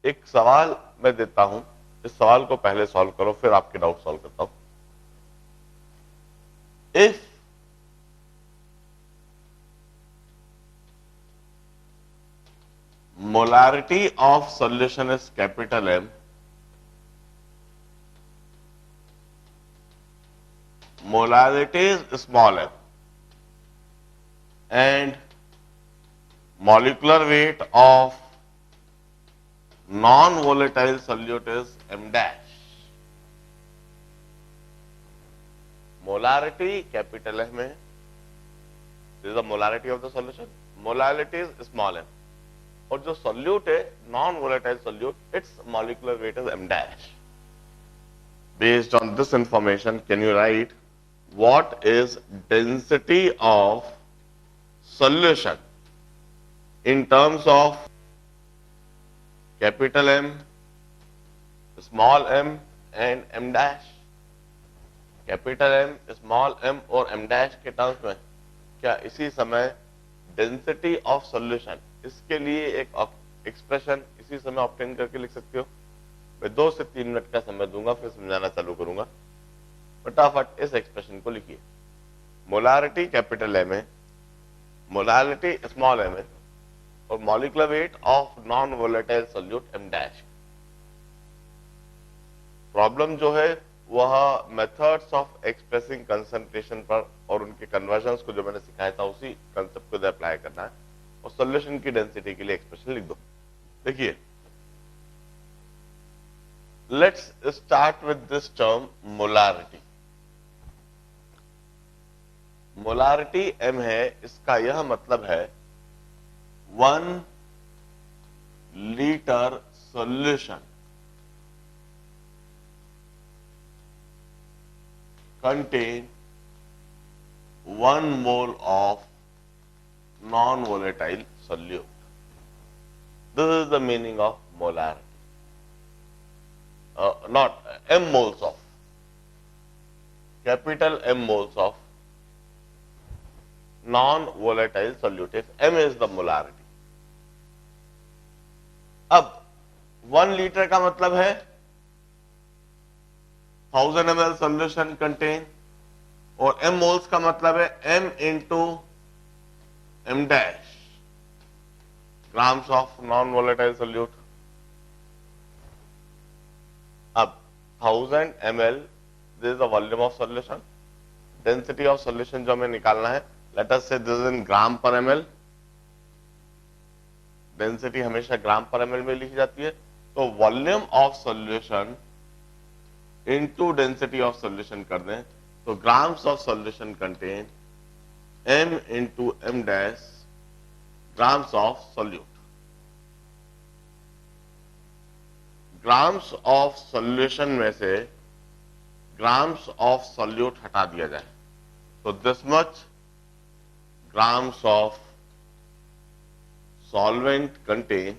एक सवाल मैं देता हूं, इस सवाल को पहले सॉल्व करो, फिर आपके डाउट सॉल्व करता हूं। If molarity of solution is capital M, molarity is small m, and molecular weight of non-volatile solute is m dash. Molarity capital M है, this is the molarity of the solution. Molarity is small m. और जो solute है, non-volatile solute, its molecular weight is m dash. Based on this information, can you write what is density of solution in terms of capital M, small m and m dash? Capital M, small M और M dash के terms में क्या इसी समय density of solution, इसके लिए एक expression इसी समय ऑब्टेन करके लिख सकते हो? मैं 2 से 3 मिनट का समय दूंगा, फिर समझाना चालू करूंगा। फटाफट इस एक्सप्रेशन को लिखिए। मोलारिटी कैपिटल एम है, मोलारिटी स्मॉल एम है, और molecular weight of non volatile solute M dash. Problem जो है वह मेथड्स ऑफ एक्सप्रेसिंग कंसंट्रेशन पर और उनके कन्वर्जन्स को जो मैंने सिखाया था उसी कंसेप्ट को अप्लाई करना है, और सॉल्यूशन की डेंसिटी के लिए एक्सप्रेशन लिख दो। देखिए, let's start with this term molarity. Molarity m है, इसका यह मतलब है 1 litre solution contain 1 mole of non-volatile solute. This is the meaning of molarity. Not m moles of, capital M moles of non-volatile solute. If m is the molarity. अब 1 litre का मतलब है 1000 ml solution contain, और m moles का मतलब है m into m dash grams of non volatile solute. अब 1000 ml, this is the volume of solution. Density of solution जो हमें निकालना है, लेट अस से दिस इन ग्राम पर ml। डेंसिटी हमेशा ग्राम पर ml में लिखी जाती है, तो volume of solution into density of solution कर दें तो grams of solution contain m into m dash grams of solute. Grams of solution में से ग्राम्स ऑफ सॉल्यूट हटा दिया जाए तो this much grams of solvent contain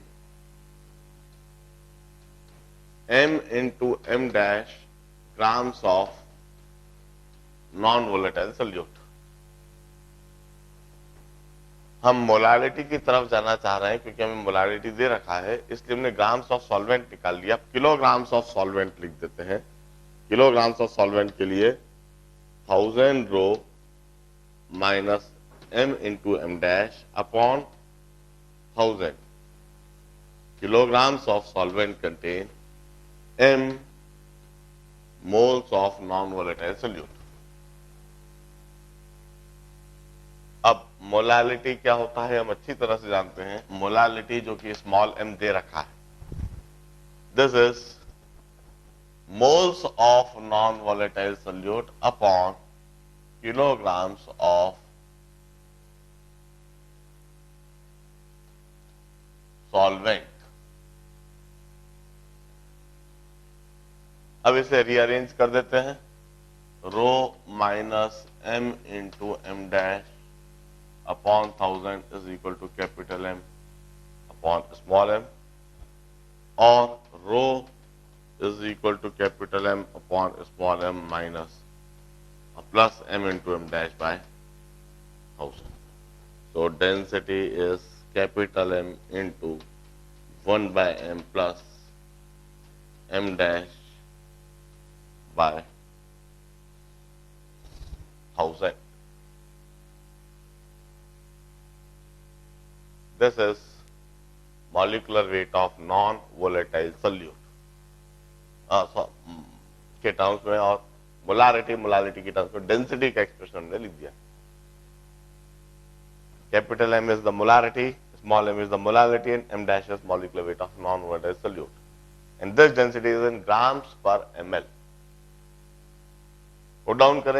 m into m dash grams of non-volatile solute। हम molarity की तरफ जाना चाह रहे हैं क्योंकि हमें मोलारिटी दे रखा है, इसलिए हमने ग्राम्स ऑफ सॉल्वेंट निकाल लिया। किलोग्राम्स ऑफ सॉल्वेंट लिख देते हैं। किलोग्राम्स ऑफ सॉल्वेंट के लिए 1000 rho minus m into m dash upon 1000। kilograms of solvent contain m moles of non-volatile solute। अब मोलालिटी क्या होता है हम अच्छी तरह से जानते हैं। मोलालिटी जो कि स्मॉल m दे रखा है, this is moles of non-volatile solute upon kilograms of solvent। अब इसे रीअरेंज कर देते हैं। Rho minus m into m dash upon 1000 is equal to capital M upon small m, और rho is equal to capital M upon small m minus plus m into m dash by 1000। So density is capital M into 1 by M plus m dash by 1000. This is molecular weight of non-volatile solute के terms में, और molarity के terms में density का expression हमने लिख दिया. Capital M is the molarity, small m is the molality, and m dash is molecular weight of non-volatile solute. And this density is in grams per ml. Put down करें